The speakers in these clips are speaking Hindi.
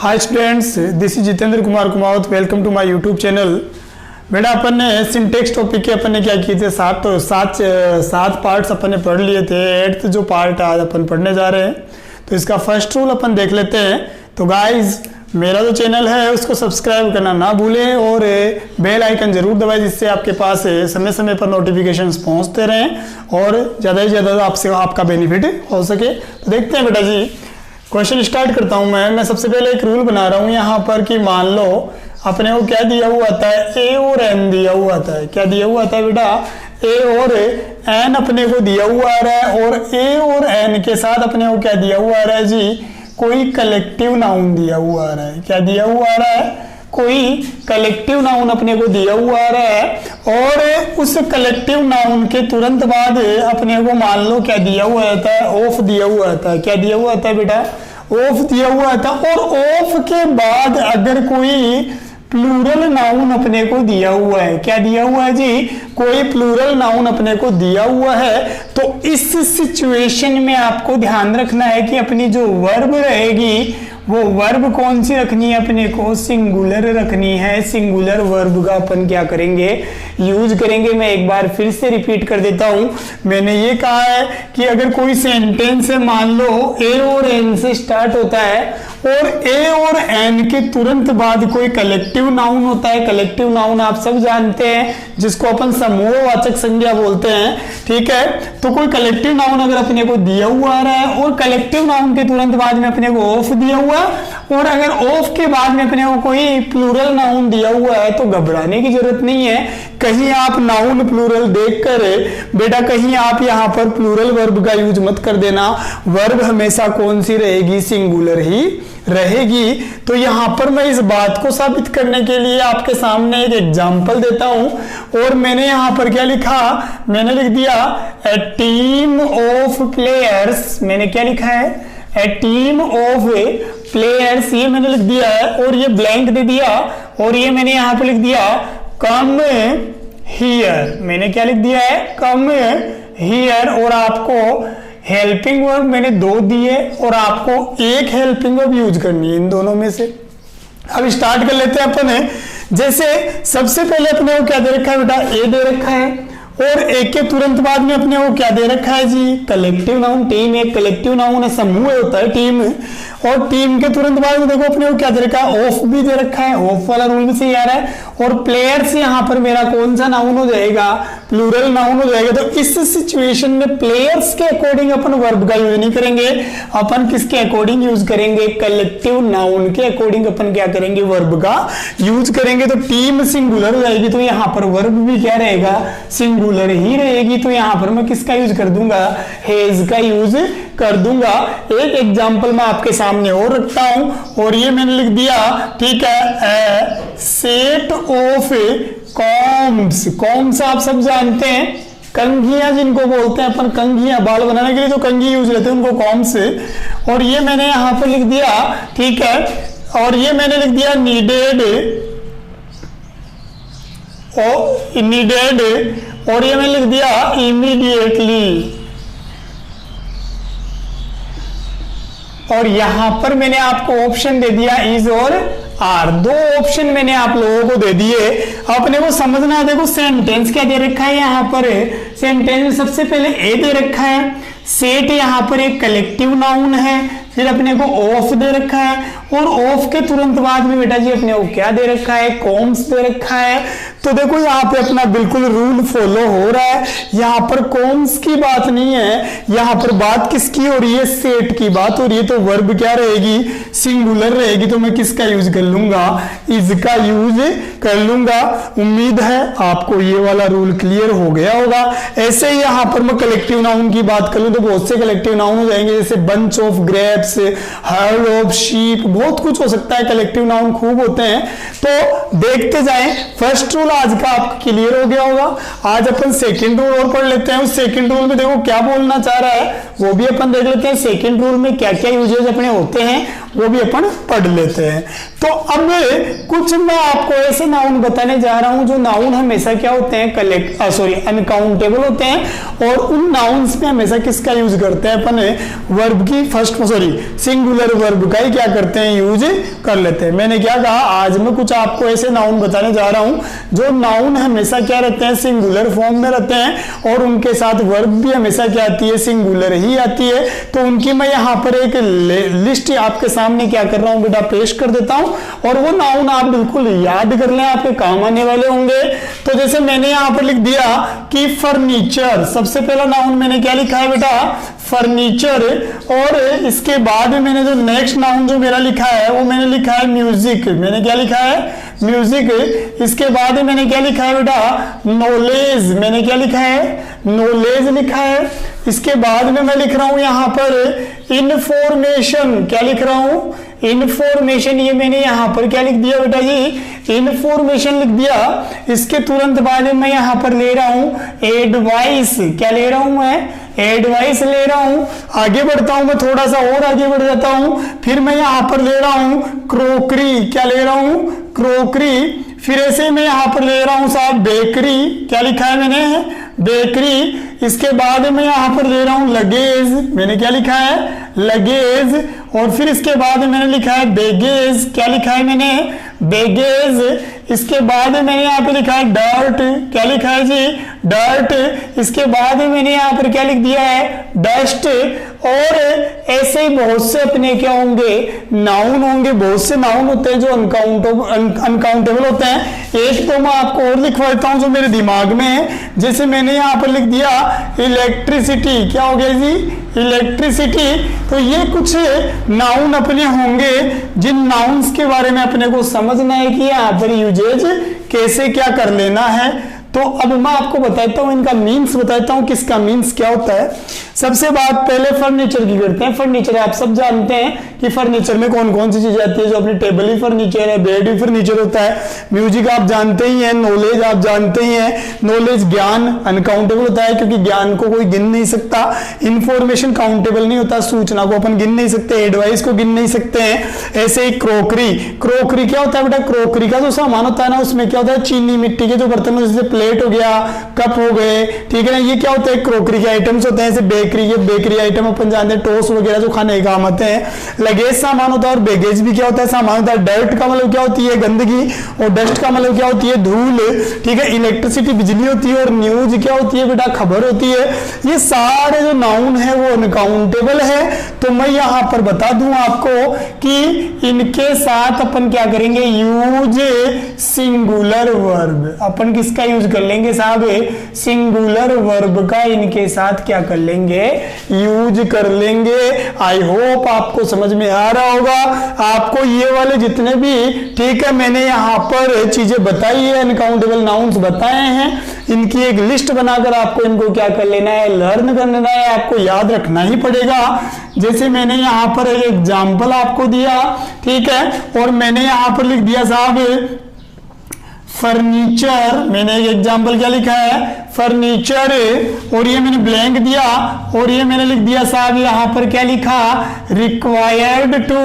Hi students, this is Jitendra Kumar Kumawat. Welcome to my YouTube channel. बेटा अपन ने सिंटेक्स टॉपिक के अपन ने क्या किए थे, सात पार्ट्स अपन ने पढ़ लिए थे। 8th जो पार्ट आज अपन पढ़ने जा रहे हैं, तो इसका फर्स्ट रूल अपन देख लेते हैं। तो गाइज, मेरा जो चैनल है उसको सब्सक्राइब करना ना भूलें और बेल आइकन जरूर दबाएं, जिससे आपके पास समय समय पर नोटिफिकेशंस पहुंचते रहें और ज़्यादा से ज़्यादा आपसे आपका बेनिफिट हो सके। तो देखते हैं बेटा जी, क्वेश्चन स्टार्ट करता हूं मैं सबसे पहले एक रूल बना रहा हूं यहाँ पर कि मान लो अपने को क्या दिया हुआ था, ए और एन दिया हुआ था। क्या दिया हुआ था बेटा, ए और एन अपने को दिया हुआ आ रहा है, और ए और एन के साथ अपने को क्या दिया हुआ आ रहा है जी, कोई कलेक्टिव नाउन दिया हुआ आ रहा है। क्या दिया हुआ आ रहा है, कोई कलेक्टिव नाउन अपने को दिया हुआ आ रहा है। और उस कलेक्टिव नाउन के तुरंत बाद अपने को मान लो क्या दिया हुआ आता है, ऑफ दिया हुआ आता है। क्या दिया हुआ आता है बेटा, ऑफ दिया हुआ था। और ऑफ के बाद अगर कोई प्लूरल नाउन अपने को दिया हुआ है, क्या दिया हुआ है जी, कोई प्लूरल नाउन अपने को दिया हुआ है, तो इस सिचुएशन में आपको ध्यान रखना है कि अपनी जो वर्ब रहेगी वो वर्ब कौन सी रखनी है, अपने को सिंगुलर रखनी है। सिंगुलर वर्ब का अपन क्या करेंगे, यूज करेंगे। मैं एक बार फिर से रिपीट कर देता हूं। मैंने ये कहा है कि अगर कोई सेंटेंस है, मान लो ए और एन से स्टार्ट होता है और ए और एन के तुरंत बाद कोई कलेक्टिव नाउन होता है। कलेक्टिव नाउन आप सब जानते हैं, जिसको अपन समूहवाचक संज्ञा बोलते हैं, ठीक है। तो कोई कलेक्टिव नाउन अगर अपने को दिया हुआ आ रहा है और कलेक्टिव नाउन के तुरंत बाद में अपने को ऑफ दिया हुआ, और अगर ऑफ के बाद में अपने को कोई प्लूरल नाउन दिया हुआ है, तो घबराने की जरूरत नहीं है। कहीं आप नाउन प्लूरल देखकर बेटा कहीं आप यहां पर प्लूरल वर्ब का यूज मत कर देना। वर्ब हमेशा कौन सी रहेगी, सिंगुलर ही रहेगी। तो यहां पर मैं इस बात को साबित करने के लिए आपके सामने एक एग्जांपल देता हूं, और मैंने यहां पर क्या लिखा, मैंने लिख दिया ए टीम ऑफ प्लेयर्स। मैंने क्या लिखा है, ए टीम ऑफ प्लेयर्स, ये मैंने लिख दिया है, और ये ब्लैंक दे दिया, और ये मैंने यहां पर लिख दिया कम हियर। मैंने क्या लिख दिया है, कम हियर। और आपको हेल्पिंग वर्ब मैंने 2 दिए और आपको एक हेल्पिंग वर्ब यूज करनी है इन दोनों में से। अब स्टार्ट कर लेते हैं अपन। जैसे सबसे पहले अपने को क्या दे रखा है बेटा, ए दे रखा है, और एक के तुरंत बाद में अपने को क्या दे रखा है जी, कलेक्टिव नाउन। टीम एक कलेक्टिव नाउन है, समूह होता है टीम। और टीम के तुरंत बाद में देखो अपने को क्या दे रखा है, ऑफ भी दे रखा है। ऑफ वाला रूल भी सही आ रहा है। और प्लेयर्स यहाँ पर मेरा कौन सा नाउन हो जाएगा, प्लूरल नाउन हो जाएगा। तो इस सिचुएशन में प्लेयर्स के अकॉर्डिंग अपन वर्ब का यूज नहीं करेंगे, अपन किसके अकॉर्डिंग यूज करेंगे, कलेक्टिव नाउन के अकॉर्डिंग अपन क्या करेंगे, वर्ब का यूज करेंगे। तो टीम सिंगुलर हो जाएगी, तो यहाँ पर वर्ब भी क्या रहेगा, सिंगुलर ही रहेगी। तो यहाँ पर मैं किसका यूज कर दूंगा, हैज का यूज कर दूंगा। एक एग्जांपल मैं आपके सामने और रखता हूं, और ये मैंने लिख दिया, ठीक है, सेट ऑफ कॉम्स। कॉम्स आप सब जानते हैं, कंघियां जिनको बोलते हैं अपन, कंघियां बाल बनाने के लिए जो कंघी यूज लेते हैं उनको कॉम्स। और ये मैंने यहां पर लिख दिया, ठीक है, और ये मैंने लिख दिया नीडेड, और ये मैंने लिख दिया इमीडिएटली। और यहां पर मैंने आपको ऑप्शन दे दिया इज और आर। 2 ऑप्शन मैंने आप लोगों को दे दिए। अपने को समझना है, देखो सेंटेंस क्या दे रखा है यहाँ पर। सेंटेंस में सबसे पहले ए दे रखा है, सेट यहाँ पर एक कलेक्टिव नाउन है, फिर अपने को ऑफ दे रखा है, और ऑफ के तुरंत बाद में बेटा जी अपने को क्या दे रखा है, कॉम्स दे रखा है। तो देखो यहाँ पे अपना बिल्कुल रूल फॉलो हो रहा है। यहाँ पर कॉम्स की बात नहीं है, यहाँ पर बात किसकी हो रही है, सेट की बात हो रही है। तो वर्ब क्या रहेगी, सिंगुलर रहेगी। तो मैं किसका यूज कर लूंगा, इज का यूज कर लूंगा। उम्मीद है आपको ये वाला रूल क्लियर हो गया होगा। ऐसे ही यहाँ पर मैं कलेक्टिव नाउन की बात करूं तो बहुत से कलेक्टिव नाउन हो जाएंगे, जैसे bunch of grapes, heard of sheep, बहुत कुछ हो सकता है। कलेक्टिव नाउन खूब होते हैं, तो देखते जाएं। फर्स्ट रूल आज का आपका क्लियर हो गया होगा। आज अपन सेकंड रूल और पढ़ लेते हैं। उस सेकंड रूल में देखो क्या बोलना चाह रहा है वो भी अपन देख लेते हैं। सेकंड रूल में क्या क्या यूजेज अपने होते हैं वो भी अपन पढ़ लेते हैं। तो अब कुछ मैं आपको ऐसे नाउन बताने जा रहा हूं जो नाउन हमेशा क्या होते हैं, अनकाउंटेबल होते हैं, और उन नाउन्स में हमेशा किसका यूज करते हैं अपन, वर्ब की सिंगुलर वर्ब का ही क्या करते हैं, यूज कर लेते हैं। मैंने क्या कहा, आज मैं कुछ आपको ऐसे नाउन बताने जा रहा हूं जो नाउन हमेशा क्या रहते हैं, सिंगुलर फॉर्म में रहते हैं, और उनके साथ वर्ब भी हमेशा क्या आती है, सिंगुलर ही आती है। तो उनकी मैं यहाँ पर एक लिस्ट आपके सामने क्या कर रहा हूं बेटा, पेश कर देता हूं, और वो नाउन आप बिल्कुल याद कर लें, आपके काम आने वाले होंगे। तो जैसे मैंने यहाँ पर लिख दिया कि फर्नीचर, सबसे पहला नाउन मैंने क्या लिखा है बेटा, फर्नीचर, और इसके बाद में मैंने जो नेक्स्ट नाउन जो मेरा लिखा है वो मैंने लिखा है म्यूजिक। मैंने क्या लिखा है, म्यूजिक। इसके बाद मैंने क्या लिखा है बेटा, नॉलेज। मैंने क्या लिखा है, नॉलेज लिखा है। इसके बाद में मैं लिख रहा हूं यहां पर इंफॉर्मेशन। क्या लिख रहा हूं, इंफॉर्मेशन। ये मैंने यहां पर क्या लिख दिया बेटा जी, इंफॉर्मेशन लिख दिया। इसके तुरंत बाद मैं यहां पर ले रहा हूं एडवाइस। क्या ले रहा हूं मैं, एडवाइस ले रहा हूं। आगे बढ़ता हूं मैं, थोड़ा सा और आगे बढ़ जाता हूं, फिर मैं यहां पर ले रहा हूं क्रोकरी। क्या ले रहा हूं, क्रोकरी। फिर ऐसे मैं यहां पर ले रहा हूं साहब बेकरी। क्या लिखा है मैंने, बेकरी। इसके बाद मैं यहां पर ले रहा हूं लगेज। मैंने क्या लिखा है, लगेज। और फिर इसके बाद मैंने लिखा है बेगेज। क्या लिखा है मैंने, बेगेज। इसके बाद मैंने यहाँ पे लिखा है डर्ट। क्या लिखा है जी, डर्ट। इसके बाद मैंने यहाँ पर क्या लिख दिया है, डस्ट। और ऐसे ही बहुत से अपने क्या होंगे, नाउन होंगे। बहुत से नाउन होते हैं जो अनकाउंटेबल होते हैं। एक तो मैं आपको और लिखवा देता हूं जो मेरे दिमाग में है। जैसे मैंने यहाँ पर लिख दिया इलेक्ट्रिसिटी। क्या हो गया जी, इलेक्ट्रिसिटी। तो ये कुछ नाउन अपने होंगे जिन नाउन्स के बारे में अपने को समझना है कि यहाँ पर यूजेज कैसे क्या कर लेना है। तो अब मैं आपको बताता हूं, इनका मीन्स बताता हूं, किसका मीन्स क्या होता है। सबसे बात पहले फर्नीचर की करते हैं। फर्नीचर आप सब जानते हैं कि फर्नीचर में कौन कौन सी चीजें आती है, जो अपनी टेबल ही फर्नीचर है, बेड भी फर्नीचर होता है। म्यूजिक आप जानते ही हैं, नॉलेज आप जानते ही हैं। नॉलेज ज्ञान अनकाउंटेबल होता है क्योंकि ज्ञान को कोई गिन नहीं सकता। इंफॉर्मेशन काउंटेबल नहीं होता, सूचना को अपन गिन नहीं सकते, एडवाइस को गिन नहीं सकते हैं। ऐसे ही क्रोकरी। क्रोकरी क्या होता है बेटा, क्रोकरी का जो सामान होता है ना, उसमें क्या होता है, चीनी मिट्टी के जो बर्तन, जैसे प्लेट हो गया, कप हो गए, ठीक है ना, ये क्या होते हैं, क्रोकरी के आइटम्स होते हैं। जैसे बेकरी, ये बेकरी आइटम अपन जानते हैं, टोस्ट वगैरह जो खाने के काम आते हैं। लगेज सामान होता है, और बेगेज भी क्या होता है, सामान होता है। डर्ट का मतलब क्या होती है, गंदगी, और डस्ट का मतलब क्या होती है, धूल, ठीक है। इलेक्ट्रिसिटी बिजली होती है, और न्यूज क्या होती है बेटा, खबर होती है। ये सारे जो नाउन है वो अनकाउंटेबल है। तो मैं यहां पर बता दूं आपको कि इनके साथ अपन क्या करेंगे, यूज सिंगुलर वर्ब। अपन किसका यूज कर लेंगे साहब, सिंगुलर वर्ब का इनके साथ क्या कर लेंगे, यूज कर लेंगे। आई होप आपको समझ में आ रहा होगा। आपको ये वाले जितने भी, ठीक है, मैंने यहाँ पर चीजें बताई है, अनकाउंटेबल नाउन्स बताए हैं, इनकी एक लिस्ट बनाकर आपको इनको क्या कर लेना है, लर्न कर लेना है। आपको याद रखना ही पड़ेगा। जैसे मैंने यहाँ पर एक एग्जाम्पल आपको दिया, ठीक है, और मैंने यहाँ पर लिख दिया साहब फर्नीचर। मैंने एक एग्जाम्पल क्या लिखा है, फर्नीचर, और ये मैंने ब्लैंक दिया, और ये मैंने लिख दिया साहब यहाँ पर क्या लिखा, required to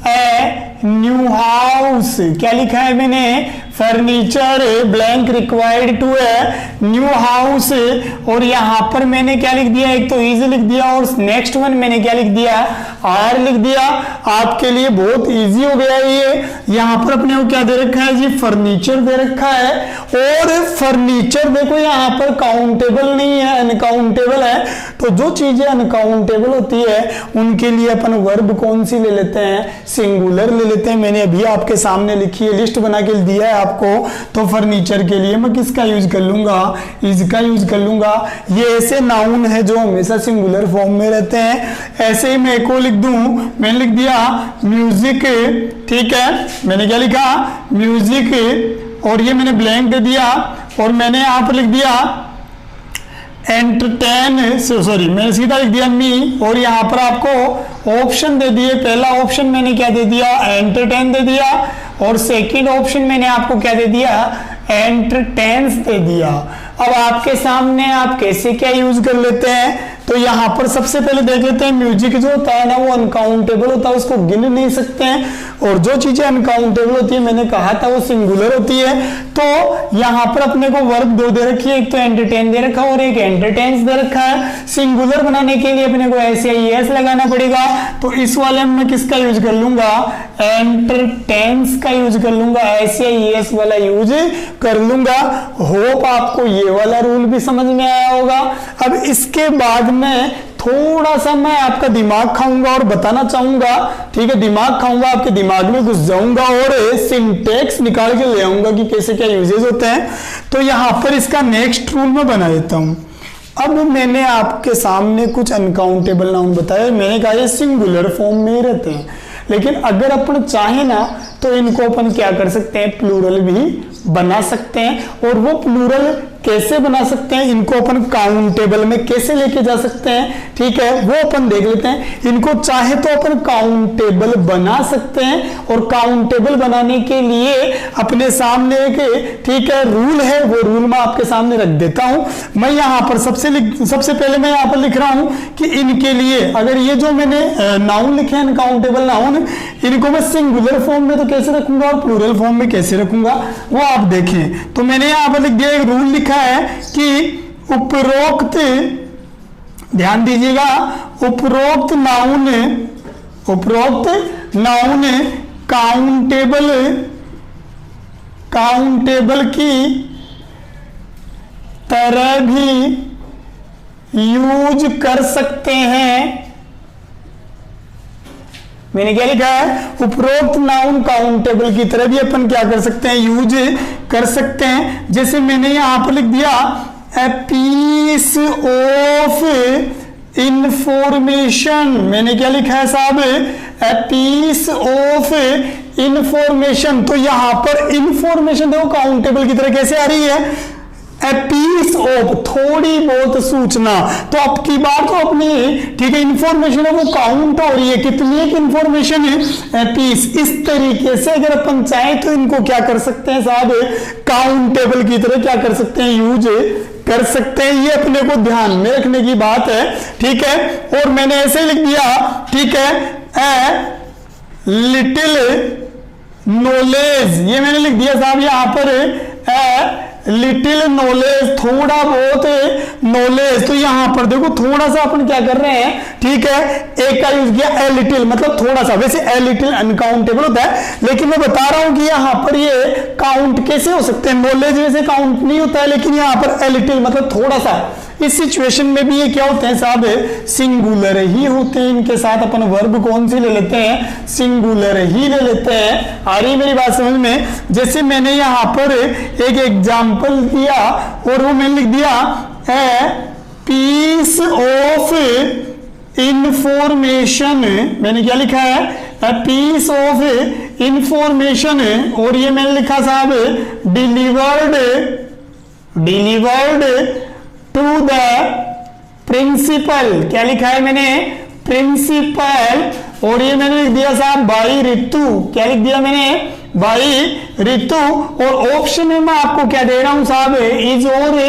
a new house. क्या लिखा है मैंने, furniture blank required to a new house. और यहाँ पर मैंने क्या लिख दिया, एक तो इजी लिख दिया, और नेक्स्ट वन मैंने क्या लिख दिया, आर लिख दिया। आपके लिए बहुत इजी हो गया ये। यहाँ पर अपने को क्या दे रखा है जी, फर्नीचर दे रखा है। और फर्नीचर देखो यहाँ पर काउंटेबल नहीं है, अनकाउंटेबल है। तो जो चीजें अनकाउंटेबल होती है उनके लिए अपन वर्ब कौन सी ले लेते हैं, सिंगुलर ले लेते हैं। मैंने अभी आपके सामने लिखी है, लिस्ट बना के दिया है आपको। तो फर्नीचर के लिए मैं किसका यूज कर लूंगा, इसका यूज कर लूंगा। ये ऐसे नाउन है जो हमेशा सिंगुलर फॉर्म में रहते हैं। ऐसे ही मैं एक और लिख दूं, मैंने लिख दिया म्यूजिक, ठीक है, मैंने क्या लिखा, म्यूजिक, और ये मैंने ब्लैंक दे दिया, और मैंने यहां पर लिख दिया एंटरटेन, सॉरी मैंने सीधा लिख दिया मी, और यहाँ पर आपको ऑप्शन दे दिए। पहला ऑप्शन मैंने क्या दे दिया, एंटरटेन दे दिया, और सेकंड ऑप्शन मैंने आपको क्या दे दिया, एंटरटेन्स दे दिया। अब आपके सामने आप कैसे क्या यूज कर लेते हैं, तो यहाँ पर सबसे पहले देख लेते हैं, म्यूजिक जो होता है ना वो अनकाउंटेबल होता है, उसको गिन नहीं सकते हैं। और जो चीजें अनकाउंटेबल होती है मैंने कहा था वो सिंगुलर होती है। तो यहाँ पर अपने को वर्ब दो दे रखी है, एक तो एंटरटेन दे रखा है और एक एंटरटेन्स दे रखा है। सिंगुलर बनाने के लिए अपने को एस लगाना पड़ेगा, तो इस वाले में मैं किसका यूज कर लूंगा, एंटरटेन्स का यूज कर लूंगा, एस वाला यूज कर लूंगा। होप आपको ये वाला रूल भी समझ में आया होगा। अब इसके बाद में थोड़ा सा मैं आपका दिमाग खाऊंगा और बताना चाहूंगा, ठीक है, दिमाग खाऊंगा, आपके दिमाग में घुस जाऊंगा और सिंटेक्स निकाल के ले आऊंगा कि कैसे क्या यूजेज होते हैं। तो यहां पर इसका नेक्स्ट रूल मैं बना देता हूं। अब मैंने आपके सामने कुछ अनकाउंटेबल नाउन बताया, मैंने कहा ये सिंगुलर फॉर्म में ही रहते हैं, लेकिन अगर अपन चाहे ना तो इनको अपन क्या कर सकते हैं, प्लूरल भी बना सकते हैं। और वो प्लूरल कैसे बना सकते हैं, इनको अपन काउंटेबल में कैसे लेके जा सकते हैं, ठीक है, वो अपन देख लेते हैं। इनको चाहे तो अपन काउंटेबल बना सकते हैं, और काउंटेबल बनाने के लिए अपने सामने एक, ठीक है, रूल है, वो रूल मैं आपके सामने रख देता हूं। मैं यहां पर सबसे पहले मैं यहां पर लिख रहा हूं कि इनके लिए अगर ये जो मैंने नाउन लिखे हैं अनकाउंटेबल नाउन, इनको मैं सिंगुलर फॉर्म में तो कैसे रखूंगा और प्लूरल फॉर्म में कैसे रखूंगा वो आप देखें। तो मैंने यहां पर लिख दिया, एक रूल लिखा है कि उपरोक्त, ध्यान दीजिएगा, उपरोक्त नाउन काउंटेबल की तरह भी यूज कर सकते हैं। मैंने क्या लिखा है, उपरोक्त नाउन काउंटेबल की तरह भी अपन क्या कर सकते हैं, यूज कर सकते हैं। जैसे मैंने यहां पर लिख दिया, ए पीस ऑफ इंफॉर्मेशन, मैंने क्या लिखा है साहब, ए पीस ऑफ इंफॉर्मेशन। तो यहां पर इंफॉर्मेशन देखो काउंटेबल की तरह कैसे आ रही है, ए पीस ऑफ, थोड़ी बहुत सूचना। तो अब की बात तो अपनी, ठीक है, इंफॉर्मेशन है वो काउंट हो रही है, कितनी एक इंफॉर्मेशन है, ए पीस। इस तरीके से अगर अपन चाहे तो इनको क्या कर सकते हैं साहब, काउंटेबल की तरह क्या कर सकते हैं, यूज कर सकते हैं। ये अपने को ध्यान में रखने की बात है, ठीक है। और मैंने ऐसे लिख दिया, ठीक है, ए लिटिल नॉलेज, ये मैंने लिख दिया साहब यहां पर, ए लिटिल नॉलेज, थोड़ा बहुत नॉलेज। तो यहां पर देखो थोड़ा सा अपन क्या कर रहे हैं, ठीक है, एक का यूज किया, ए लिटिल मतलब थोड़ा सा। वैसे ए लिटिल अनकाउंटेबल होता है, लेकिन मैं बता रहा हूं कि यहां पर ये काउंट कैसे हो सकते हैं। नॉलेज वैसे काउंट नहीं होता है, लेकिन यहां पर ए लिटिल मतलब थोड़ा सा। इस सिचुएशन में भी ये क्या होते हैं साहब, सिंगुलर ही होते हैं। इनके साथ अपन वर्ब कौन सी ले लेते हैं, सिंगुलर ही ले लेते हैं। आ रही मेरी बात समझ में। जैसे मैंने यहां पर एक एग्जाम्पल दिया और वो मैंने लिख दिया, ए पीस ऑफ इंफॉर्मेशन, मैंने क्या लिखा है, ए पीस ऑफ इंफॉर्मेशन। और ये मैंने लिखा साहब, डिलीवर्ड टू द प्रिंसिपल, क्या लिखा है मैंने, प्रिंसिपल। और ये मैंने लिख दिया साहब बाई ऋतु, क्या लिख दिया मैंने, बाई ऋतु। और ऑप्शन में मैं आपको क्या दे रहा हूं साहब, इज और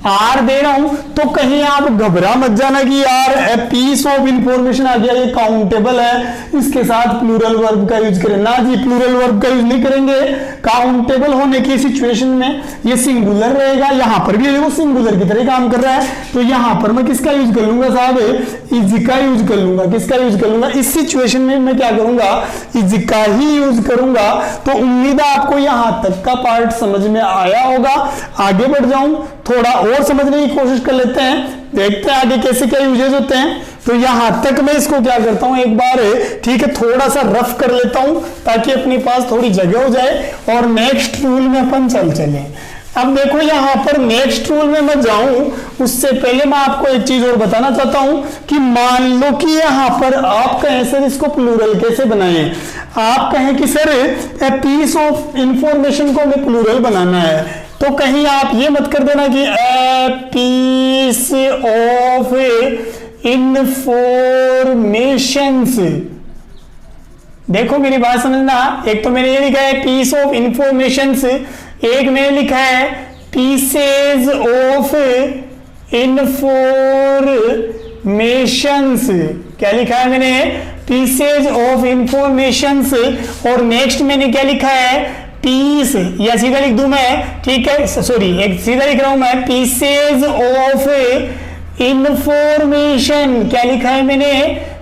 आर दे रहा हूं। तो कहीं आप घबरा मत जाना कि यार ए पीस ऑफ इंफॉर्मेशन आ गया, ये काउंटेबल है, इसके साथ प्लूरल वर्ब का यूज करें। ना जी, प्लूरल वर्ब का यूज नहीं करेंगे। काउंटेबल होने की सिचुएशन में ये सिंगुलर रहेगा। यहां पर भी देखो सिंगुलर की तरह काम कर रहा है, तो यहां पर मैं किसका यूज कर लूंगा साहब, इज का यूज कर लूंगा। किसका यूज कर लूंगा, इस सिचुएशन में मैं क्या करूंगा, इज का ही यूज करूंगा। तो उम्मीद है आपको यहां तक का पार्ट समझ में आया होगा। आगे बढ़ जाऊं, थोड़ा और समझने की कोशिश कर लेते हैं, देखते हैं आगे कैसे क्या यूजेस होते हैं। तो यहां तक मैं इसको क्या करता हूं, एक बार, ठीक है, थोड़ा सा रफ कर लेता हूं ताकि अपने पास थोड़ी जगह हो जाए और नेक्स्ट रूल में अपन चले। अब देखो यहां पर नेक्स्ट रूल में मैं जाऊं उससे पहले मैं आपको एक चीज और बताना चाहता हूं कि मान लो कि यहां पर आप कहें सर इसको प्लूरल कैसे बनाएं, आप कहें कि sir a piece of information को हमें प्लूरल बनाना है, तो कहीं आप ये मत कर देना कि ए पीस ऑफ इंफॉर्मेशंस। देखो मेरी बात समझना, एक तो मैंने ये लिखा है पीस ऑफ इंफॉर्मेशंस, एक मैंने लिखा है पीसेज ऑफ इंफॉर्मेशन। इंफॉर्मेशंस, क्या लिखा है मैंने, पीसेज ऑफ इंफॉर्मेशंस, और नेक्स्ट मैंने क्या लिखा है, पीस, या सीधा लिख दूं मैं, ठीक है, सॉरी एक सीधा लिख रहा हूं मैं, पीसेज ऑफ इंफॉर्मेशन, क्या लिखा है मैंने,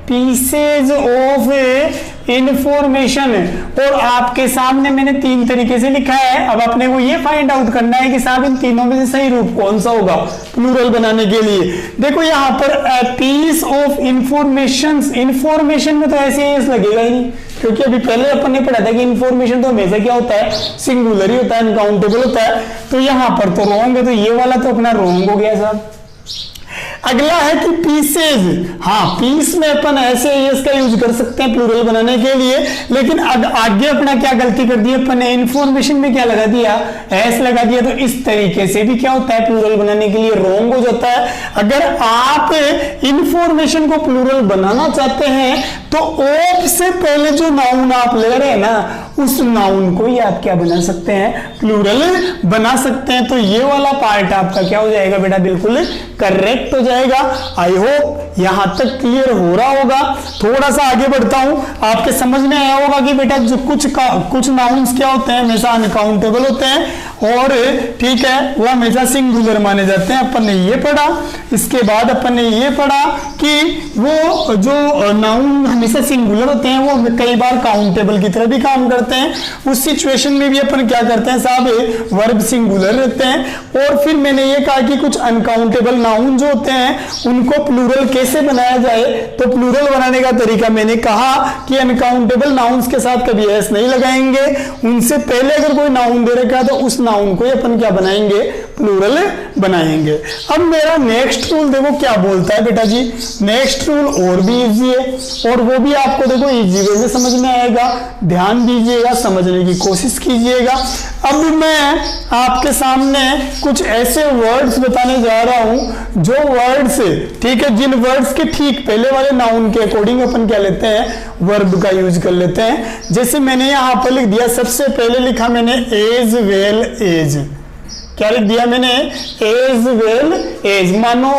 पीसेज ऑफ इंफॉर्मेशन। और आपके सामने मैंने 3 तरीके से लिखा है, अब अपने को ये फाइंड आउट करना है कि साहब इन तीनों में से सही रूप कौन सा होगा प्लूरल बनाने के लिए। देखो यहाँ पर पीस ऑफ इंफॉर्मेशन, इंफॉर्मेशन में तो ऐसे एस लगेगा ही नहीं, क्योंकि अभी पहले अपन ने पढ़ा था कि इंफॉर्मेशन तो हमेशा क्या होता है, सिंगुलर ही होता है, अनकाउंटेबल होता है, तो यहाँ पर तो रॉन्ग है, तो ये वाला तो अपना रॉन्ग हो गया साहब। अगला है कि पीसेज, हाँ पीस में अपन ऐसे इसका यूज कर सकते हैं प्लूरल बनाने के लिए, लेकिन आगे अपना क्या गलती कर दी अपन ने, इंफॉर्मेशन में क्या लगा दिया, एस लगा दिया, तो इस तरीके से भी क्या होता है प्लूरल बनाने के लिए रॉन्ग हो जाता है। अगर आप इंफॉर्मेशन को प्लूरल बनाना चाहते हैं तो ऑफ से पहले जो नाउन आप ले रहे हैं ना, उस नाउन को ही आप क्या बना सकते हैं, प्लूरल बना सकते हैं। तो ये वाला पार्ट आपका क्या हो जाएगा बेटा, बिल्कुल करेक्ट हो जाएगा। आई होप यहां तक क्लियर हो रहा होगा। थोड़ा सा आगे बढ़ता हूं, आपके समझ में आया होगा कि बेटा जो कुछ नाउन्स क्या होते हैं, हमेशा अनकाउंटेबल होते हैं, और ठीक है वो हमेशा सिंगुलर माने जाते हैं। अपन ने ये पढ़ा, इसके बाद अपन ने ये पढ़ा कि वो जो नाउन हमेशा सिंगुलर होते हैं वो कई बार काउंटेबल की तरह भी काम करते हैं। उस सिचुएशन में भी अपन क्या करते हैं साहब, वर्ब सिंगुलर रहते हैं। और फिर मैंने ये कहा कि कुछ अनकाउंटेबल नाउन जो होते हैं उनको प्लूरल कैसे बनाया जाए, तो प्लूरल बनाने का तरीका मैंने कहा कि अनकाउंटेबल नाउन्स के साथ कभी एस नहीं लगाएंगे, उनसे पहले अगर कोई नाउन दे रखा है तो उस नाउन को अपन क्या बनाएंगे, प्लूरल बनाएंगे। अब मेरा नेक्स्ट रूल देखो क्या बोलता है बेटा जी, नेक्स्ट रूल और भी इजी है, और वो भी आपको देखो इजी वे में समझ में आएगा, ध्यान दीजिएगा, समझने की कोशिश कीजिएगा। अब मैं आपके सामने कुछ ऐसे वर्ड्स बताने जा रहा हूं जो वर्ड्स, ठीक है, जिन वर्ड्स के ठीक पहले वाले नाउन के अकॉर्डिंग अपन क्या लेते हैं, वर्ब का यूज कर लेते हैं। जैसे मैंने यहां पर लिख दिया, सबसे पहले लिखा मैंने एज वेल एज, क्या लिख दिया मैंने, एज वेल एज। मानो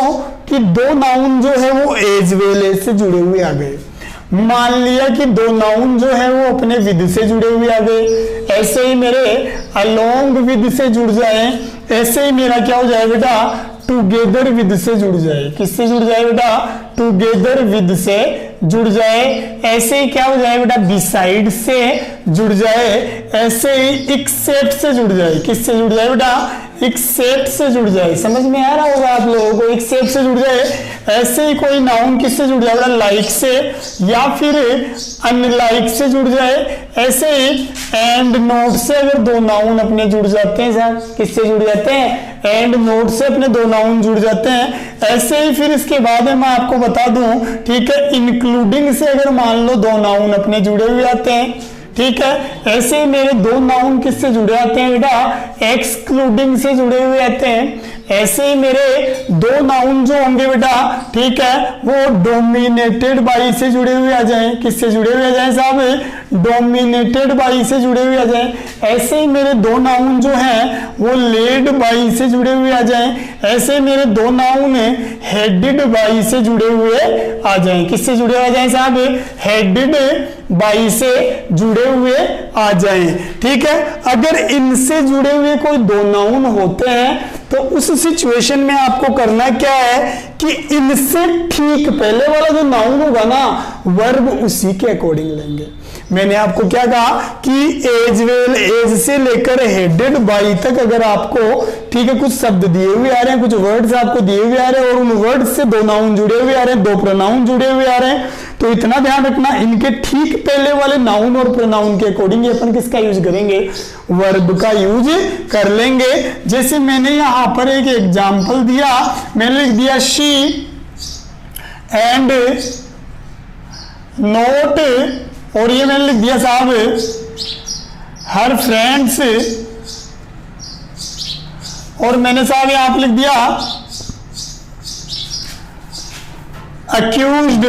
कि दो नाउन जो है वो एज वेल एज से जुड़े हुए आ गए, मान लिया कि दो नाउन जो है वो अपने विद से जुड़े हुए आ गए, ऐसे ही मेरे अलोंग विद से जुड़ जाए, ऐसे ही मेरा क्या हो जाए बेटा, टुगेदर विद से जुड़ जाए, किससे जुड़ जाए बेटा, टुगेदर विद से जुड़ जाए, ऐसे ही क्या हो जाए बेटा, बिसाइड से जुड़ जाए, ऐसे ही एक्सेप्ट से जुड़ जाए, किससे जुड़ जाए बेटा, एक्सेप्ट से जुड़ जाए। समझ में आ रहा होगा आप लोगों को, एक्सेप्ट से जुड़ जाए। ऐसे ही कोई नाउन किससे जुड़ जाए बेटा, लाइक से, या फिर अनलाइक से जुड़ जाए। ऐसे ही एंड नोट से अगर दो नाउन अपने जुड़ जाते हैं साहब, किससे जुड़ जाते हैं, एंड नोट से अपने दो नाउन जुड़ जाते हैं। ऐसे ही फिर इसके बाद मैं आपको बता दूं, ठीक है, इंक्लूडिंग से अगर मान लो दो नाउन अपने जुड़े हुए आते हैं, ठीक है, ऐसे ही मेरे दो नाउन किससे जुड़े आते हैं बेटा, एक्सक्लूडिंग से जुड़े हुए आते हैं। ऐसे ही मेरे दो नाउन जो होंगे बेटा, ठीक है, वो डोमिनेटेड बाई से जुड़े हुए आ जाएं, किससे जुड़े हुए आ जाएं साहब, डोमिनेटेड बाई से जुड़े हुए आ जाएं। ऐसे ही मेरे दो नाउन जो हैं वो लेड बाई से जुड़े हुए आ जाएं। ऐसे मेरे दो नाउन हेडेड बाई से जुड़े हुए आ जाएं, किससे जुड़े आ जाएं साहब, हेडेड बाई से जुड़े हुए आ जाएं। ठीक है, अगर इनसे जुड़े हुए कोई दो नाउन होते हैं तो उस सिचुएशन में आपको करना क्या है कि इनसे ठीक पहले वाला जो नाउन होगा ना, वर्ब उसी के अकॉर्डिंग लेंगे। मैंने आपको क्या कहा कि एज वेल एज से लेकर हेडेड बाई तक अगर आपको, ठीक है, कुछ शब्द दिए हुए आ रहे हैं, कुछ वर्ड्स आपको दिए हुए आ रहे हैं और उन वर्ड्स से दो नाउन जुड़े हुए आ रहे हैं, दो प्रोनाउन जुड़े हुए आ रहे हैं, तो इतना ध्यान रखना, इनके ठीक पहले वाले नाउन और प्रोनाउन के अकॉर्डिंग अपन किसका यूज करेंगे, वर्ब का यूज कर लेंगे। जैसे मैंने यहां पर एक एग्जांपल दिया, मैंने लिख दिया शी एंड नोट, और ये मैंने लिख दिया साहब हर फ्रेंड्स, और मैंने साहब यहां पर लिख दिया अक्यूज्ड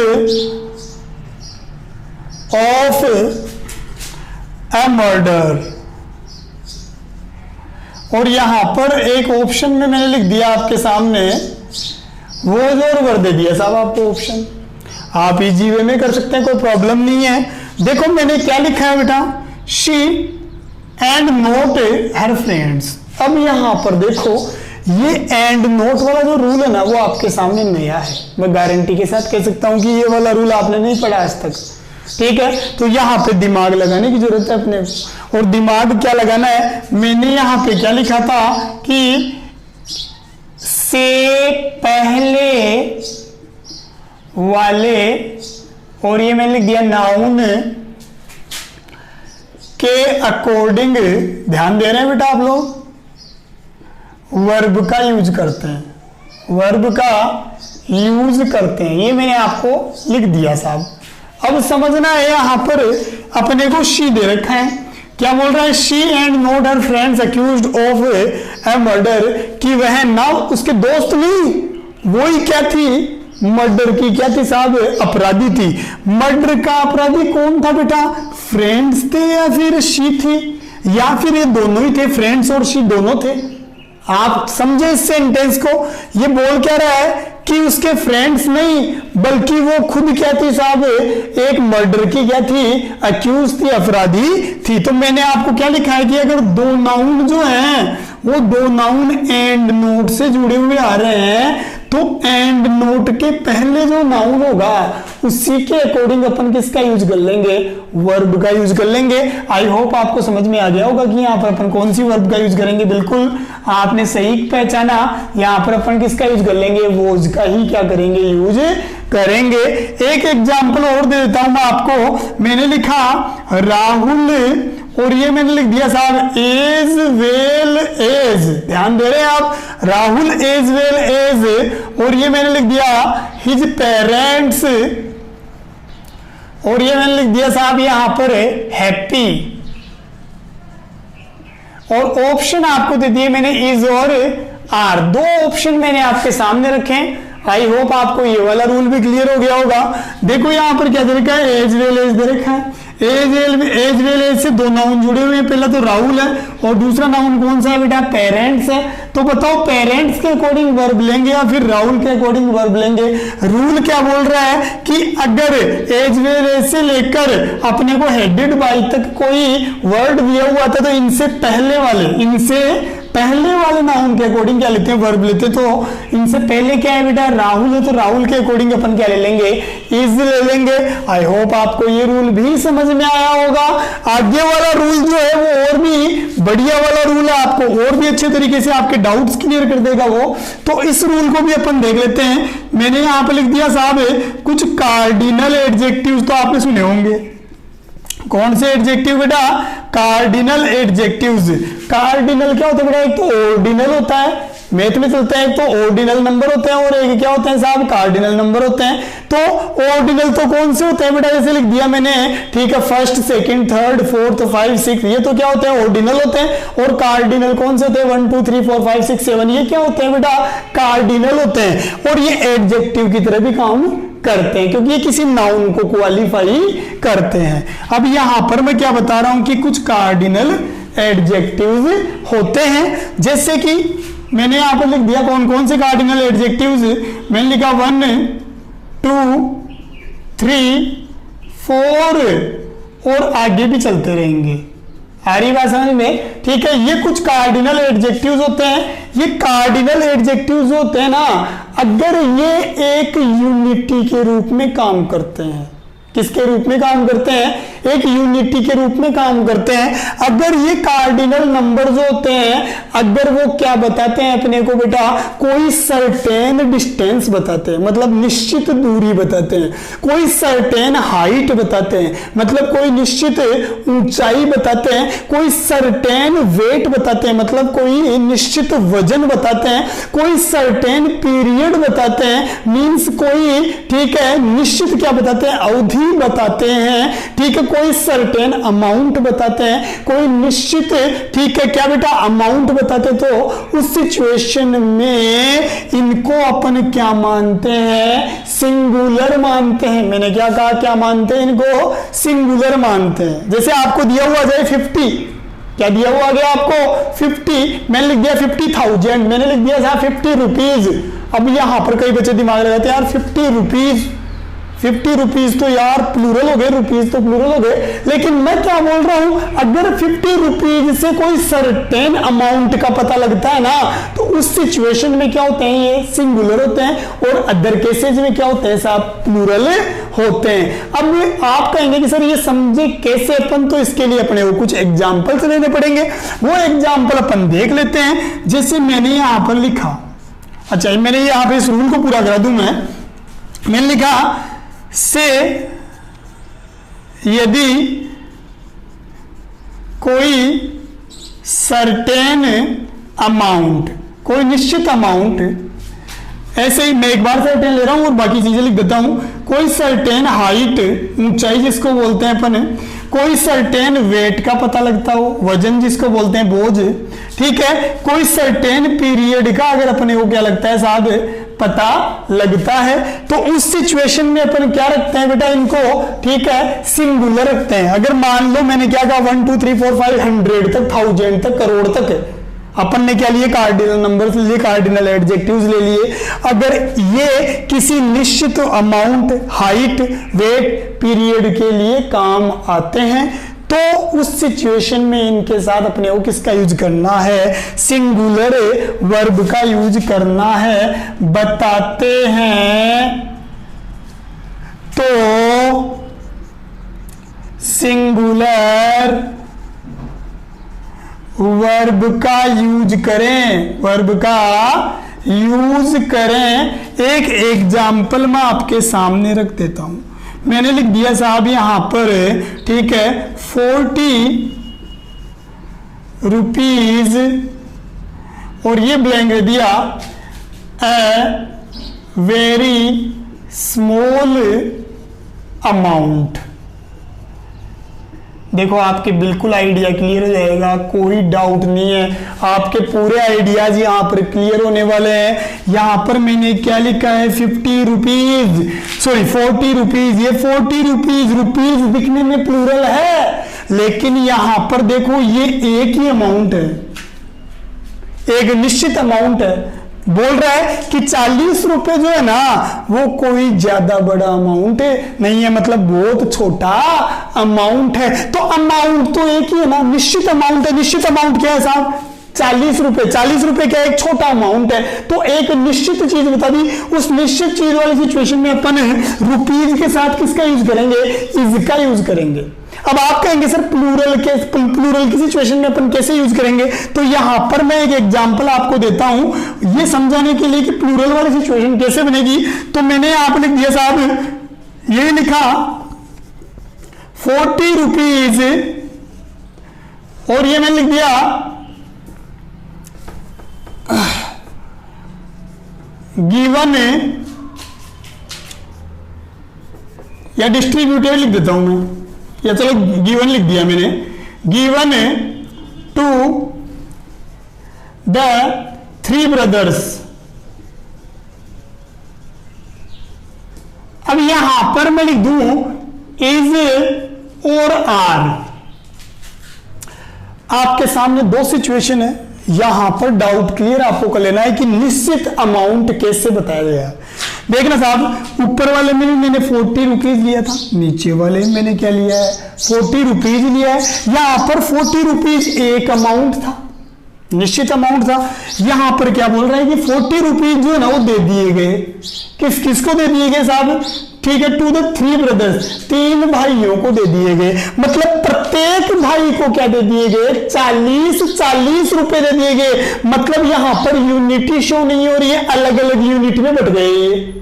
ऑफ ए मर्डर, और यहां पर एक ऑप्शन में मैंने लिख दिया आपके सामने वो और भर दे दिया साहब आपको ऑप्शन। आप इजी वे में कर सकते हैं, कोई प्रॉब्लम नहीं है। देखो मैंने क्या लिखा है बेटा, she and note her friends. अब यहां पर देखो ये एंड नोट वाला जो रूल है ना वो आपके सामने नया है। मैं गारंटी के साथ कह सकता हूं कि ये वाला रूल आपने नहीं पढ़ा आज तक, ठीक है। तो यहां पे दिमाग लगाने की जरूरत है अपने, और दिमाग क्या लगाना है, मैंने यहां पे क्या लिखा था कि से पहले वाले, और ये मैंने लिख दिया नाउन के अकॉर्डिंग। ध्यान दे रहे हैं बेटा आप लोग, वर्ब का यूज करते हैं, वर्ब का यूज करते हैं, ये मैंने आपको लिख दिया साहब। अब समझना है यहां पर अपने को शी दे रखा है, क्या बोल रहा है, she and note her friends accused of A murder, कि वह ना उसके दोस्त नहीं, वो ही क्या थी, मर्डर की क्या थी साहब, अपराधी थी। मर्डर का अपराधी कौन था बेटा, फ्रेंड्स थे या फिर शी थी, या फिर ये दोनों ही थे, फ्रेंड्स और शी दोनों थे। आप समझे इस सेंटेंस को, ये बोल क्या रहा है कि उसके फ्रेंड्स नहीं बल्कि वो खुद क्या थी साहब, एक मर्डर की क्या थी, अक्यूज थी, अपराधी थी। तो मैंने आपको क्या लिखा है कि अगर दो नाउन जो हैं वो दो नाउन एंड नोट से जुड़े हुए आ रहे हैं तो एंड नोट के पहले जो नाउन होगा उसी के अकॉर्डिंग अपन किसका यूज कर लेंगे, वर्ब का यूज कर लेंगे। आई होप आपको समझ में आ गया होगा कि यहाँ पर अपन कौन सी वर्ब का यूज करेंगे। बिल्कुल आपने सही पहचाना, यहाँ पर अपन किसका यूज कर लेंगे, वोज का ही क्या करेंगे, यूज करेंगे। एक एग्जाम्पल और दे देता हूं मैं आपको, मैंने लिखा राहुल, और ये मैंने लिख दिया साहब एज वेल एज, ध्यान दे रहे हैं आप, राहुल एज वेल एज, और ये मैंने लिख दिया हिज पेरेंट्स, और ये मैंने लिख दिया साहब यहां पर हैप्पी, और ऑप्शन आपको दे दिए मैंने इज और आर, दो ऑप्शन मैंने आपके सामने रखे हैं। आई होप आपको ये वाला रूल भी क्लियर हो गया होगा। देखो यहां पर क्या दे रखा है, एज वेल एज दे रखा है, एज वेल एज से दो नाउन जुड़े हुए हैं, पहला तो राहुल है और दूसरा नाउन कौन सा है बेटा, पेरेंट्स है। तो बताओ पेरेंट्स के अकॉर्डिंग वर्ब लेंगे या फिर राहुल के अकॉर्डिंग वर्ब लेंगे। रूल क्या बोल रहा है कि अगर एज वेल एज से लेकर अपने को हेडेड बाई तक कोई वर्ड दिया हुआ था तो इनसे पहले वाले नाउन के अकॉर्डिंग क्या लेते हैं, वर्ब लेते हैं। तो इनसे पहले क्या है बेटा, राहुल है, तो राहुल के अकॉर्डिंग अपन क्या ले लेंगे, इज ले लेंगे। आई होप आपको ये रूल भी समझ में आया होगा। आगे वाला रूल जो है वो और भी बढ़िया वाला रूल है, आपको और भी अच्छे तरीके से आपके डाउट्स क्लियर कर देगा वो। तो इस रूल को भी अपन देख लेते हैं। मैंने यहां पर लिख दिया साहब कुछ कार्डिनल एडजेक्टिव्स, तो आपने सुने होंगे। कौन से एडजेक्टिव बेटा, कार्डिनल एडजेक्टिव्स। कार्डिनल क्या होता है बेटा, एक तो ऑर्डिनल होता है, मैथ में चलता है, एक तो ऑर्डिनल नंबर होते हैं और एक क्या होते हैं साहब, कार्डिनल नंबर होते हैं। तो ऑर्डिनल तो कौन से होते हैं बेटा, जैसे लिख दिया मैंने, ठीक है, फर्स्ट सेकंड थर्ड फोर्थ 5 6, ये तो क्या होते हैं, ऑर्डिनल होते हैं। और कार्डिनल कौन से होते हैं, 1 2 3 4 5 6 7, ये क्या होते हैं बेटा, कार्डिनल होते हैं। और ये एडजेक्टिव की तरह भी काम करते हैं क्योंकि ये किसी नाउन को क्वालिफाई करते हैं। अब यहां पर मैं क्या बता रहा हूं कि कुछ कार्डिनल एडजेक्टिव्स होते हैं, जैसे कि मैंने यहां पर लिख दिया कौन कौन से कार्डिनल एडजेक्टिव्स। मैंने लिखा 1 2 3 4 और आगे भी चलते रहेंगे। आ रही बात समझ में, ठीक है। ये कुछ कार्डिनल एडजेक्टिव्स होते हैं। ये कार्डिनल एडजेक्टिव्स होते हैं ना, अगर ये एक यूनिटी के रूप में काम करते हैं, किसके रूप में काम करते हैं, एक यूनिटी के रूप में काम करते हैं। अगर ये कार्डिनल नंबर जो होते हैं, अगर वो क्या बताते हैं अपने को बेटा, कोई सर्टेन डिस्टेंस बताते हैं, मतलब निश्चित दूरी बताते हैं, कोई सर्टेन हाइट बताते हैं, मतलब कोई निश्चित ऊंचाई बताते हैं, कोई सर्टेन वेट बताते हैं, मतलब कोई निश्चित वजन बताते हैं, कोई सर्टेन पीरियड बताते हैं, मींस कोई, ठीक है, निश्चित क्या बताते हैं, अवधि बताते हैं, ठीक है, कोई सर्टेन अमाउंट बताते हैं, कोई निश्चित, ठीक है, क्या बेटा, अमाउंट बताते। तो उस सिचुएशन में इनको अपन क्या मानते हैं, सिंगुलर मानते हैं। मैंने क्या कहा, क्या मानते हैं इनको, सिंगुलर मानते हैं। जैसे आपको दिया हुआ जाए 50, क्या दिया हुआ गया आपको 50, मैंने लिख दिया 50,000, मैंने लिख दिया था 50 रुपीज। अब यहां पर कई बच्चे दिमाग लगाते हैं यार 50 रुपीज तो यार प्लूरल हो गए, रुपीज तो प्लूरल हो गए, लेकिन मैं क्या बोल रहा हूं, अगर 50 रुपीज से कोई सर्टेन अमाउंट का पता लगता है ना, तो उस सिचुएशन में क्या होते हैं, ये सिंगुलर होते हैं, और अदर केसेज में क्या होते हैं साहब, प्लूरल होते हैं। अब आप कहेंगे कि सर ये समझे कैसे अपन, तो इसके लिए अपने को कुछ एग्जाम्पल्स लेने पड़ेंगे। वो एग्जाम्पल अपन देख लेते हैं। जैसे मैंने यहां पर लिखा, अच्छा मैंने यहां पर इस रूल को पूरा करा दूं, मैंने लिखा से यदि कोई सर्टेन अमाउंट, कोई निश्चित अमाउंट, ऐसे ही मैं एक बार सर्टेन ले रहा हूं और बाकी चीजें लिख देता हूं, कोई सर्टेन हाइट, ऊंचाई जिसको बोलते हैं अपन, कोई सर्टेन वेट का पता लगता हो, वजन जिसको बोलते हैं बोझ, ठीक है, कोई सर्टेन पीरियड का अगर अपने को क्या लगता है साहब पता लगता है, तो उस सिचुएशन में अपन क्या रखते हैं बेटा इनको, ठीक है, सिंगुलर रखते हैं। अगर मान लो मैंने क्या कहा 1 2 3 4 5 100 तक, 1000 तक, करोड़ तक, अपन ने क्या लिए, कार्डिनल नंबर्स लिए, कार्डिनल एडजेक्टिव्स ले लिए। अगर ये किसी निश्चित अमाउंट, हाइट, वेट, पीरियड के लिए काम आते हैं, तो उस सिचुएशन में इनके साथ अपने को किसका यूज करना है, सिंगुलर वर्ब का यूज करना है। बताते हैं तो सिंगुलर वर्ब का यूज करें, वर्ब का यूज करें। एक एग्जाम्पल मैं आपके सामने रख देता हूं। मैंने लिख दिया साहब यहां पर, ठीक है, 40 रुपीज, और ये ब्लैंक दिया ए वेरी स्मॉल अमाउंट। देखो आपके बिल्कुल आइडिया क्लियर हो जाएगा, कोई डाउट नहीं है, आपके पूरे आइडियाज यहां पर क्लियर होने वाले हैं। यहां पर मैंने क्या लिखा है, 50 रुपीज, सॉरी 40 रुपीज, ये 40 रुपीज, रुपीज दिखने में प्लूरल है, लेकिन यहां पर देखो ये एक ही अमाउंट है, एक निश्चित अमाउंट है। बोल रहा है कि 40 रुपए जो है ना वो कोई ज्यादा बड़ा अमाउंट नहीं है, मतलब बहुत छोटा अमाउंट है। तो अमाउंट तो एक ही है ना, निश्चित अमाउंट है। निश्चित अमाउंट क्या है साहब, 40 रुपए। 40 रुपए क्या एक छोटा अमाउंट है, तो एक निश्चित चीज बता दी। उस निश्चित चीज वाली सिचुएशन में अपन रुपीज के साथ किसका यूज करेंगे, इज का यूज करेंगे। अब आप कहेंगे सर प्लूरल की सिचुएशन में अपन कैसे यूज करेंगे, तो यहां पर मैं एक एग्जांपल आपको देता हूं ये समझाने के लिए कि प्लूरल वाली सिचुएशन कैसे बनेगी। तो मैंने आप लिख दिया साहब, ये लिखा 40 रुपीज, और ये मैंने लिख दिया गिवन, या डिस्ट्रीब्यूटेड लिख देता हूं मैं, या चलो गिवन लिख दिया मैंने, गिवन टू द 3 ब्रदर्स। अब यहां पर मैं लिख दूं इज और आर। आपके सामने दो सिचुएशन है, यहां पर डाउट क्लियर आपको कर लेना है कि निश्चित अमाउंट कैसे बताया गया है। देखना साहब, ऊपर वाले में मैंने 40 रुपीज लिया था, नीचे वाले में मैंने क्या लिया है, 40 रुपीज लिया है। यहां पर 40 रुपीज एक अमाउंट था, निश्चित अमाउंट था। यहां पर क्या बोल रहा है कि 40 रुपीज जो है ना वो दे दिए गए, किसको दे दिए गए साहब, ठीक है, टू द 3 ब्रदर्स, 3 भाइयों को दे दिए गए। मतलब प्रत्येक भाई को क्या दे दिए गए, 40 रुपए दे दिए गए। मतलब यहां पर यूनिटी शो नहीं हो रही है, अलग अलग यूनिट में बट गए।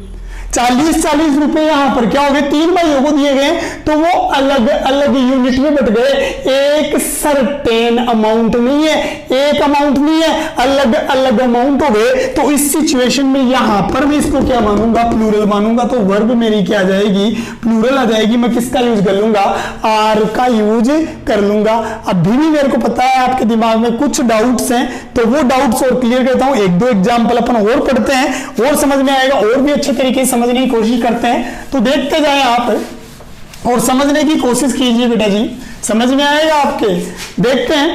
40 रुपए यहां पर क्या हो गए, 3 भाइयों को दिए गए, तो वो अलग अलग यूनिट में बट गए। एक सर्टेन अमाउंट नहीं है, एक अमाउंट नहीं है, अलग अलग अमाउंट हो गए। तो इस सिचुएशन में यहां पर मैं इसको क्या मानूंगा, प्लूरल मानूंगा। तो वर्ब मेरी क्या आ जाएगी, प्लूरल आ जाएगी। मैं किसका यूज कर लूंगा, आर का यूज कर लूंगा। अभी भी मेरे को पता है आपके दिमाग में कुछ डाउट्स हैं, तो वो डाउट्स और क्लियर करता हूं। 1-2 एग्जाम्पल अपन और पढ़ते हैं और समझ में आएगा, और भी अच्छे तरीके से समझने की कोशिश करते हैं। तो देखते जाएं आप और समझने की कोशिश कीजिए बेटा जी, समझ में आएगा आपके। देखते हैं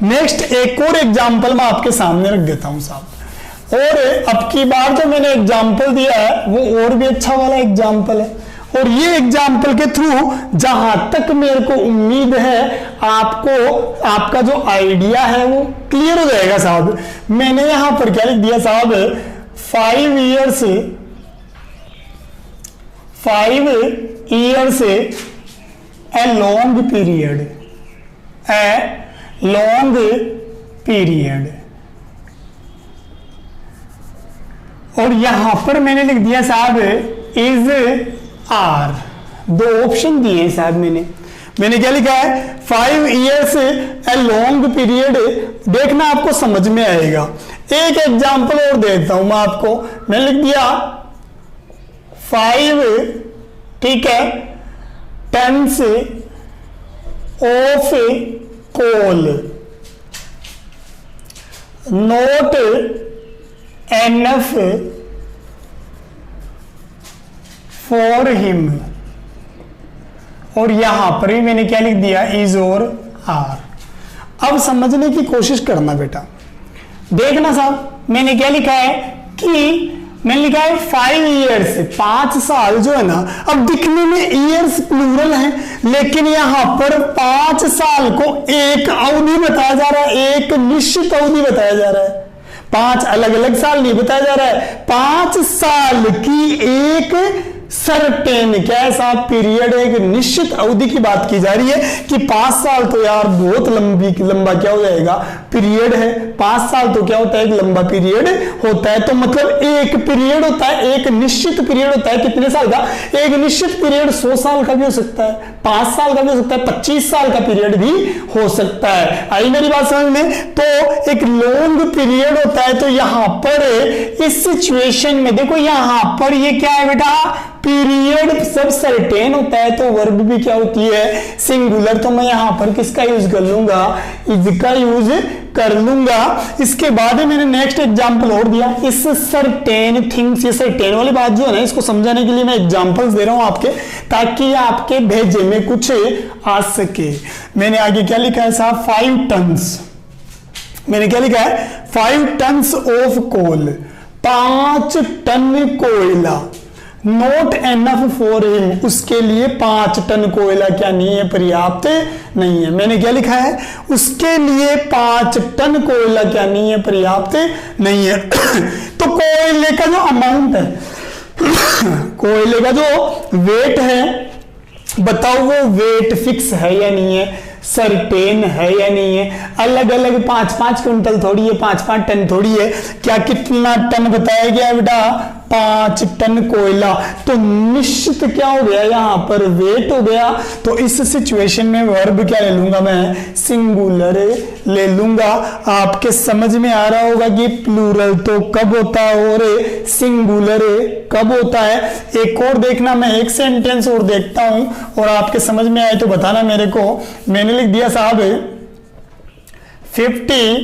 नेक्स्ट, एक और एग्जांपल मैं आपके सामने रख देता हूं साहब, और अब की बार जो मैंने एग्जाम्पल दिया है वो और भी अच्छा वाला एग्जाम्पल है, और ये एग्जाम्पल के थ्रू जहां तक मेरे को उम्मीद है आपको आपका जो आइडिया है वो क्लियर हो जाएगा साहब। मैंने यहां पर क्या लिख दिया साहब, 5 years a long period, और यहां पर मैंने लिख दिया साहब इज आर। दो ऑप्शन दिए साहब मैंने क्या लिखा है, 5 years a long period। देखना आपको समझ में आएगा। एक एग्जांपल और देता हूं मैं आपको। मैंने लिख दिया 5, ठीक है, tons of coal not enough for him, और यहां पर भी मैंने क्या लिख दिया, इज और आर। अब समझने की कोशिश करना बेटा, देखना साहब मैंने क्या लिखा है कि मैंने लिखा है 5 years, 5 साल जो है ना। अब दिखने में ईयर्स प्लूरल है, लेकिन यहां पर 5 साल को एक अवधि बताया जा रहा है, एक निश्चित अवधि बताया जा रहा है। 5 अलग अलग साल नहीं बताया जा रहा है, 5 साल की एक सर्टेन क्या है साहब पीरियड, एक निश्चित अवधि की बात की जा रही है कि 5 साल तो यार बहुत लंबा क्या हो जाएगा पीरियड है। 5 साल तो क्या होता है, एक लंबा पीरियड होता है। तो मतलब एक पीरियड होता है, एक निश्चित पीरियड होता है कितने साल का, एक निश्चित पीरियड 100 साल का भी हो सकता है, 5 साल का भी हो सकता है, 25 साल का पीरियड भी हो सकता है। आई मेरी बात समझ में। तो एक लॉन्ग पीरियड होता है। तो यहां पर इस सिचुएशन में देखो, यहां पर ये क्या है बेटा, पीरियड सब सर्टेन होता है, तो वर्ब भी क्या होती है, सिंगुलर। तो मैं यहां पर किसका यूज कर लूंगा, इज का यूज कर लूंगा। इसके बाद मैंने नेक्स्ट एग्जांपल और दिया, इस सर्टेन थिंग्स, ये सर्टेन वाली बात जो है ना, इसको समझाने के लिए मैं एग्जांपल्स दे रहा हूं आपके, ताकि आपके भेजे में कुछ आ सके। मैंने आगे क्या लिखा है साहब, 5 टन्स। मैंने क्या लिखा है, 5 टन्स ऑफ कोल, 5 टन कोयला, नॉट एनफ फॉर हिम, उसके लिए 5 टन कोयला क्या नहीं है, पर्याप्त नहीं है। मैंने क्या लिखा है, उसके लिए 5 टन कोयला क्या नहीं है, पर्याप्त नहीं है। तो कोयले का जो अमाउंट है, कोयले का जो वेट है, बताओ वो वेट फिक्स है या नहीं है, सर्टेन है या नहीं है। अलग अलग 5-5 क्विंटल थोड़ी है, 5-5 टन थोड़ी है। क्या कितना टन बताया गया बेटा, 5 टन कोयला। तो निश्चित क्या हो गया, यहां पर वेट हो गया। तो इस सिचुएशन में वर्ब क्या ले लूंगा मैं, सिंगुलर ले लूंगा। आपके समझ में आ रहा होगा कि प्लूरल तो कब होता है और सिंगुलर कब होता है। एक और देखना, मैं एक सेंटेंस और देखता हूं और आपके समझ में आए तो बताना मेरे को। मैंने लिख दिया साहब 50,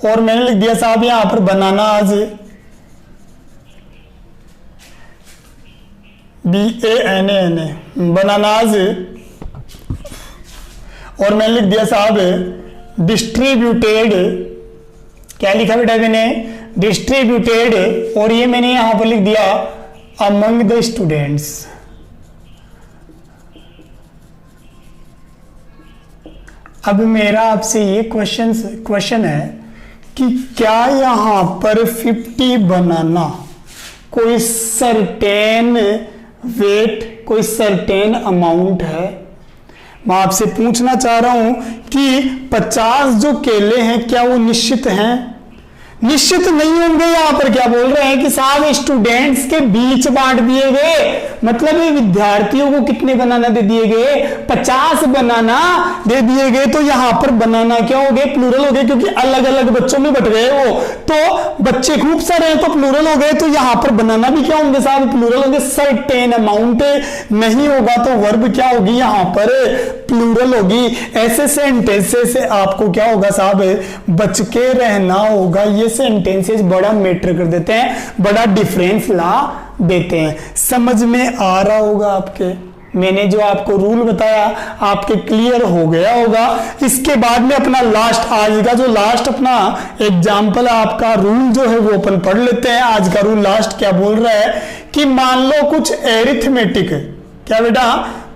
और मैंने लिख दिया साहब यहां पर बनानाज, BANANA, बनानाज, और मैंने लिख दिया साहब डिस्ट्रीब्यूटेड। क्या लिखा बेटा मैंने, डिस्ट्रीब्यूटेड, और ये मैंने यहां पर लिख दिया अमंग द स्टूडेंट्स। अब मेरा आपसे ये क्वेश्चन है कि क्या यहां पर 50 बनाना कोई सर्टेन वेट, कोई सर्टेन अमाउंट है। मैं आपसे पूछना चाह रहा हूं कि 50 जो केले हैं क्या वो निश्चित हैं, निश्चित नहीं होंगे। यहां पर क्या बोल रहे हैं कि साहब स्टूडेंट्स के बीच बांट दिए गए, मतलब ये विद्यार्थियों को कितने बनाना दे दिए गए, 50 बनाना दे दिए गए। तो यहां पर बनाना क्या हो गए, प्लूरल हो गए, क्योंकि अलग अलग बच्चों में बट गए वो, तो बच्चे खूब सारे हैं तो प्लूरल हो गए। तो यहां पर बनाना भी क्या होंगे साहब, प्लूरल होंगे। सर्टेन अमाउंट नहीं होगा तो वर्ब क्या होगी, यहां पर प्लूरल होगी। ऐसे सेंटेंसेस से आपको क्या होगा साहब, बच के रहना होगा। ये सेंटेंसेस बड़ा मैटर कर देते हैं, बड़ा डिफरेंस ला देते हैं। समझ में आ रहा होगा आपके। मैंने जो आपको रूल बताया आपके क्लियर हो गया होगा। इसके बाद में अपना लास्ट, आज का जो लास्ट अपना एग्जाम्पल आपका रूल जो है वो अपन पढ़ लेते हैं। आज का रूल लास्ट क्या बोल रहा है कि मान लो कुछ एरिथमेटिक, क्या बेटा,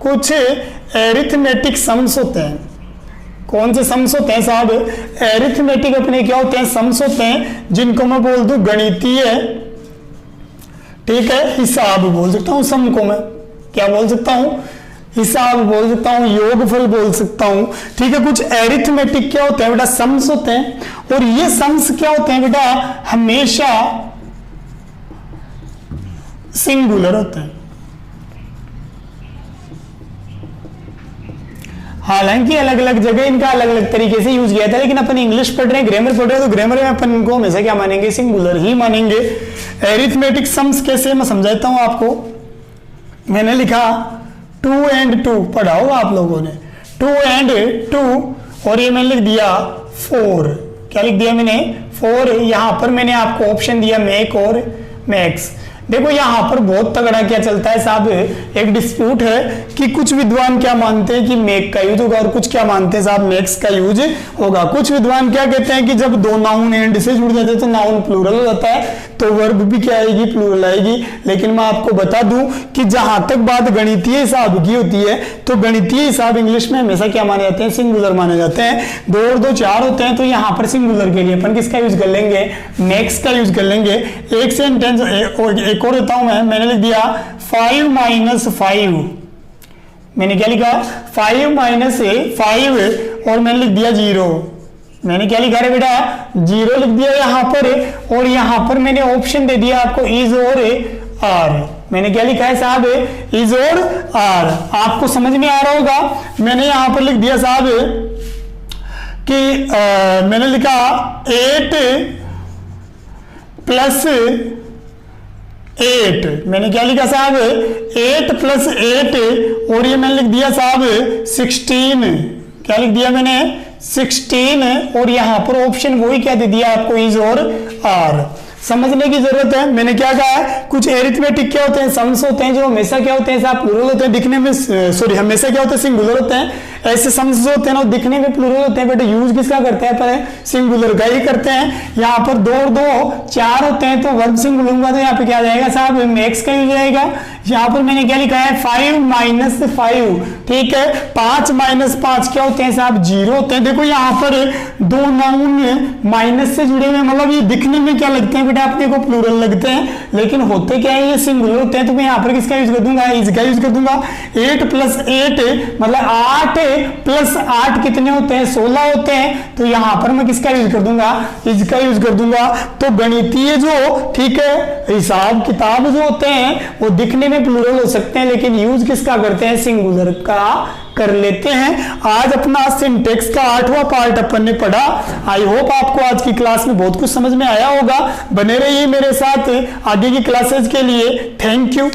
कुछ एरिथमेटिक सम्स होते हैं। कौन से सम्स होते हैं साहब? एरिथमेटिक अपने क्या होते हैं? सम्स होते हैं जिनको मैं बोल दूं गणितीय, ठीक है, हिसाब बोल सकता हूं। सम को मैं क्या बोल सकता हूं? हिसाब बोल सकता हूं, योगफल बोल सकता हूं, ठीक है। कुछ एरिथमेटिक क्या होते हैं बेटा? सम्स होते हैं। और ये सम्स क्या होते हैं बेटा? हमेशा सिंगुलर होते हैं। हालांकि अलग अलग जगह इनका अलग अलग तरीके से यूज किया था, लेकिन अपन इंग्लिश पढ़ रहे हैं, ग्रामर पढ़ रहे हैं, तो ग्रामर में अपन इनको हमेशा क्या मानेंगे? सिंगुलर ही मानेंगे। एरिथमेटिक सम्स कैसे मैं समझाता हूं आपको। मैंने लिखा 2 and 2, पढ़ा होगा आप लोगों ने, 2 and 2, और ये मैंने लिख दिया 4। क्या लिख दिया मैंने? 4। यहां पर मैंने आपको ऑप्शन दिया मेक और मैक्स। देखो यहां पर बहुत तगड़ा क्या चलता है साहब, एक डिस्प्यूट है कि कुछ विद्वान क्या मानते हैं कि मेक का यूज होगा और कुछ क्या मानते हैं साहब मैक्स का यूज होगा। कुछ विद्वान क्या कहते हैं कि जब दो नाउन एंड से जुड़ जाते हैं तो नाउन प्लूरल हो जाता है, तो वर्ब भी क्या आएगी? प्लूरल आएगी। लेकिन मैं आपको बता दूं कि जहां तक बात गणितीय हिसाब की होती है तो गणितीय हिसाब इंग्लिश में हमेशा क्या माने जाते हैं? सिंगुलर माने जाते हैं। 2 और 2 4 होते हैं, तो यहां पर सिंगुलर के लिए अपन किसका यूज कर लेंगे? मैक्स का यूज कर लेंगे। एक सेंटेंस एक और देता हूं मैंने लिख दिया 5 - 5। मैंने क्या लिखा? 5 - 5 और मैंने लिख दिया 0। मैंने क्या लिखा रे बेटा? 0 लिख दिया यहां पर, और यहां पर मैंने ऑप्शन दे दिया आपको इज और आर। मैंने क्या लिखा है साहब? इज और आर। आपको समझ में आ रहा होगा। मैंने यहां पर लिख दिया साहब कि मैंने लिखा 8 + 8। मैंने क्या लिखा साहब? 8 + 8, और ये मैंने लिख दिया साहब 16। क्या लिख दिया मैंने? 16, और यहां पर ऑप्शन वही क्या दे दिया आपको? इज और आर। समझने की जरूरत है। मैंने क्या कहा है? कुछ एरिथमेटिक क्या होते हैं? सम्स होते हैं जो हमेशा क्या होते हैं साहब? प्लूरल होते हैं, दिखने में सॉरी हमेशा क्या होते हैं? सिंगुलर होते हैं। ऐसे सम्स जो होते हैं ना दिखने में प्लूरल होते हैं, बट यूज किसका करते हैं? पर सिंगुलर का ही करते हैं। यहाँ पर 2 और 2 4 होते हैं, तो वर्ब सिंगुलर होगा तो यहाँ पे क्या आ जाएगा साहब? मैक्स का यूज आएगा। यहाँ पर मैंने क्या लिखा है? 5 - 5, ठीक है। 5 - 5 क्या होते हैं साहब? 0 होते हैं। देखो यहाँ पर 2 नाउन माइनस से जुड़े हुए, मतलब ये दिखने में क्या लगते हैं बेटा? अपने को प्लूरल लगते हैं, लेकिन होते क्या है? ये सिंगुलर होते हैं। तो मैं यहाँ पर किसका यूज कर दूंगा? इज का यूज कर दूंगा। 8 + 8 मतलब 8 + 8 कितने होते हैं? 16 होते हैं। तो यहाँ पर मैं किसका यूज कर दूंगा? इज का यूज कर दूंगा। तो गणितीय जो, ठीक है, हिसाब किताब जो होते हैं वो दिखने में प्लूरल हो सकते हैं, लेकिन यूज किसका करते हैं? सिंगुलर का कर लेते हैं। आज अपना सिंटेक्स का 8वां पार्ट अपन ने पढ़ा। आई होप आपको आज की क्लास में बहुत कुछ समझ में आया होगा। बने रहिए मेरे साथ आगे की क्लासेस के लिए। Thank you.